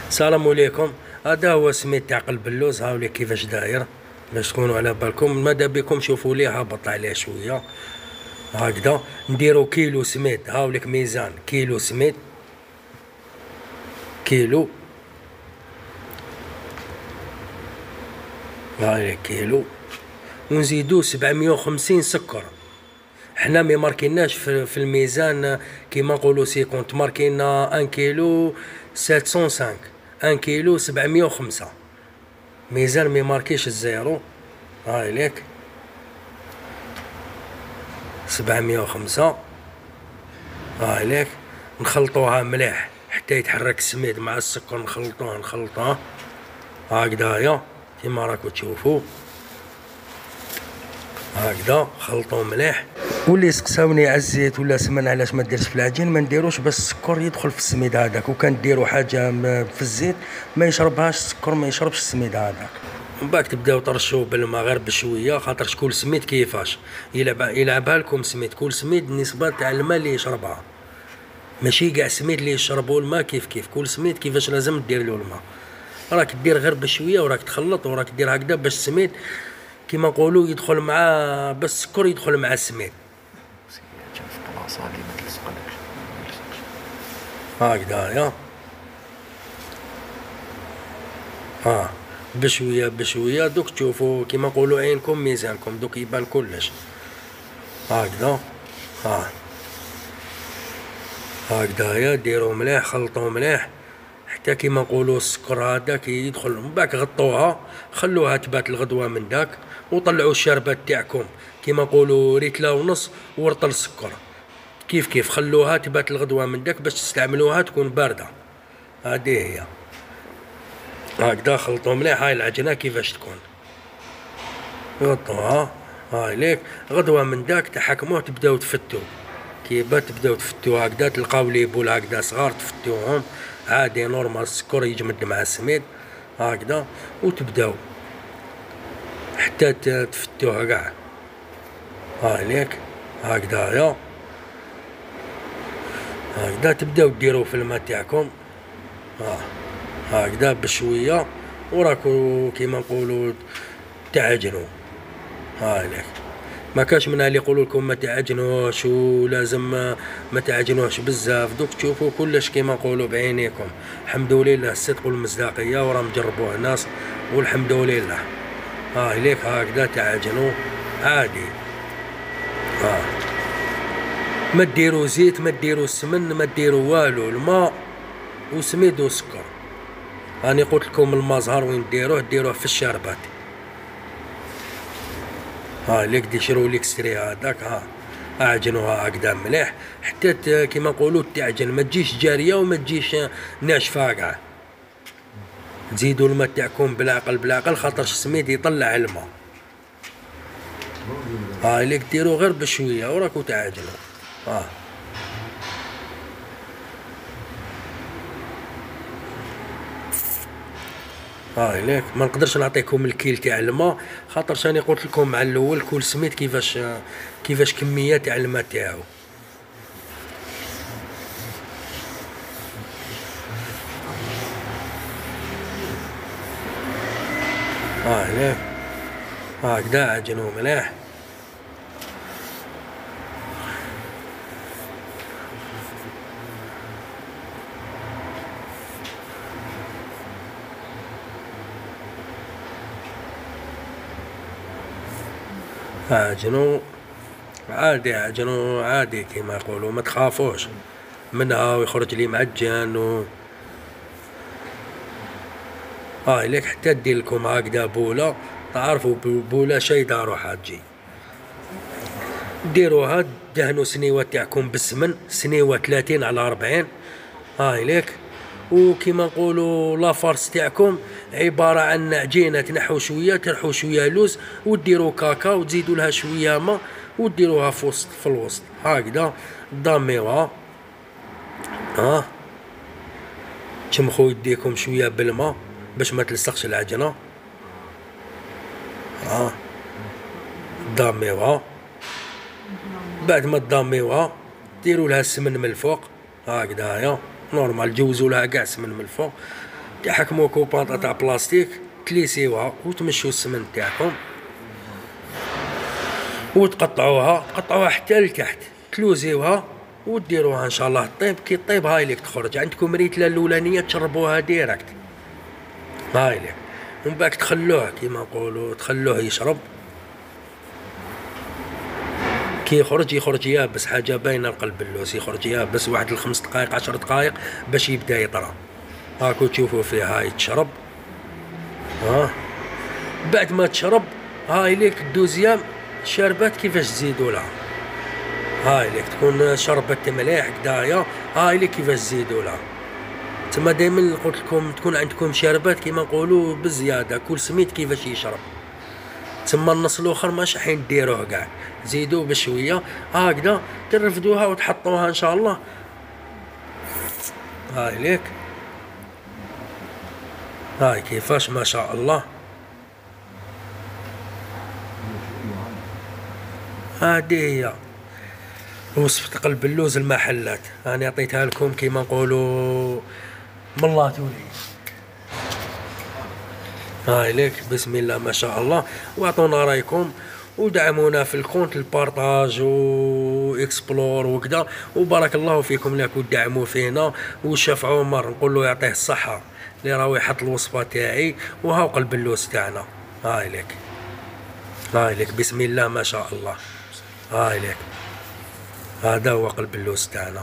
السلام عليكم. هذا هو سميت تاع قلب اللوز، هاولي كيفاش داير باش تكونوا على بالكم. ماذا بكم شوفوا ليه، هبط عليه شويه هكذا. نديرو كيلو سميد، هاوليك ميزان كيلو سميد، كيلو، هاي كيلو. ونزيدو 750 سكر. حنا مي ماركيناش في الميزان كيما نقولوا سيكونت، ماركينا 1 كيلو 705، 1 كيلو 705. ميزان مي ماركيش الزيرو. هاي ليك 705. هاي ليك نخلطوها مليح حتى يتحرك السميد مع السكر، نخلطوه هكذايا كيما راكو تشوفوا هكذا. خلطوه مليح. واللي سقساوني على الزيت ولا سمن علاش ما ديرش في العجين، ما نديروش باش السكر يدخل في السميد هذاك. وكان ديروا حاجه في الزيت ما يشربهاش السكر، ما يشربش السميد هذاك. ومن بعد تبداو ترشوا بالماء غير بشويه، خاطر شكون سميد كيفاش يلعبها لكم سميد. كل سميد النسبه تاع الماء اللي يشربها، ماشي كاع سميد اللي يشربوا الماء كيف كل سميد كيفاش لازم دير له الماء. راك دير غير بشويه وراك تخلط وراك دير هكذا باش السميد كيما نقولوا يدخل مع، بس السكر يدخل مع السميد هكذايا. بشويه بشويه دوك تشوفوا كيما نقولوا عينكم ميزانكم، دوك يبان كلش هكذا. هكذايا ديروا مليح، خلطوا مليح حتى كيما نقولوا السكر هذاك يدخل. من بعد غطوها، خلوها تبات الغدوه من داك، وطلعوا الشربات تاعكم كيما نقولوا ريتلا ونص ورطل السكر كيف خلوها تبات الغدوه من داك باش تستعملوها تكون بارده. هذه هي هكذا. خلطوا مليح. هاي العجينه كيفاش تكون، غطوها. هاي ليك غدوه من داك تحكموه، تبداو تفتوا كيبا تبداو تفتوا هكذا. تلقاو لي بول هكذا صغار تفتوهم عادي نورمال، السكر يجمد مع السميد هكذا. وتبداو حتى تفتوها كاع. هاي ليك هكذايا هكذا. تبداو ديروا في الماء تاعكم هكذا بشويه، وراكو كيما نقولوا تعجنوا. هاي ليك ما كاش منها اللي يقولوا لكم ما تعجنوش ولازم ما تعجنوش بزاف. دوك تشوفوا كلش كيما نقولوا بعينيكم. الحمد لله الصدق والمصداقيه، وراه مجربوه الناس والحمد لله. هاي ليك هكذا تعجنوا عادي. ما ديروا زيت، ما ديروا سمن، ما ديروا والو، الماء وسميد وسكر. راني قلت لكم الماء زهر وين ديروه في الشربات. ليك ديشروا ليك ستري هذاك. اعجنوها هكذا مليح حتى كيما نقولوا تعجن، ما تجيش جاريه وما تجيش ناشفه كاع. تزيدوا الماء تاعكم بالعقل خاطرش السميد يطلع الماء. ليك ديروا غير بشويه وراكو تعجنوا. هاي ليك ما نقدرش نعطيكم الكيل تاع الماء، خاطر راني قلت لكم مع الاول كل سميد كيفاش كميه تاع الماء تاعو. هاي ليك هكذا عجنوه مليح. عجنوا عادي كيما يقولوا، ما تخافوش منها ويخرج لي معجن هاي ليك حتى دير لكم هكذا بوله، تعرفوا بوله شايده روحها تجي. ديروها دهنوا سنيوه تاعكم بالسمن، سنيوه 30 على 40. هاي ليك. وكيما نقولوا لافارس تاعكم عباره عن عجينه، تنحوا شويه ترحوا شويه لوز وديروا كاكا وتزيدوا لها شويه ماء وديروها في الوسط هكذا. ضاميوها تشمخوا يديكم شويه بالماء باش ما تلصقش العجنه. ضاميوها. بعد ما تضاميوها ديروا لها السمن من الفوق هكذايا نورمال، جوزوا لها كاع السمن من الفوق تحكموا كوبانطه تاع بلاستيك تليسيوها وتمشوا السمن تاعكم تقطعوها حتى لتحت، تلوزيوها وديروها ان شاء الله طيب. كي طيب هاي ليك تخرج عندكم ريتله الاولانيه تشربوها ديريكت، هاي ليك. ومن بعد تخلوه كيما نقولوا تخلوه يشرب، كي يخرج يابس، حاجه باينه القلب اللوز يخرج يابس واحد 5 دقائق 10 دقائق باش يبدا يطرى. هاكو تشوفوا فيه هاي تشرب. بعد ما تشرب هاي ليك الدوزيام شربات كيفاش تزيدوا لها، هاي ليك تكون شربت مليح كدايا، هاي ليك كيفاش تزيدوا لها. تما دائما قلت لكم تكون عندكم شربات كيما نقولوا بزياده، كل سميت كيفاش يشرب. تما النص الاخر ماشي حين ديروه كاع، زيدوه بشويه هكذا ترفدوها وتحطوها ان شاء الله. هاي ليك، هاي كيفاش ما شاء الله. هذه هي وصفة قلب اللوز المحلات، انا عطيتها لكم كيما نقولوا من الله تولي. هاي ليك بسم الله ما شاء الله. واعطونا رايكم ودعمونا في الكونت البارطاج واكسبلور وكذا، وبارك الله فيكم اللي راكم تدعموا فينا. والشيف عمر نقول له يعطيه الصحه اللي راهو يحط الوصفه تاعي، وهاو قلب اللوز تاعنا. هاي ليك، هاي ليك بسم الله ما شاء الله. هاي ليك هذا هو قلب اللوز تاعنا.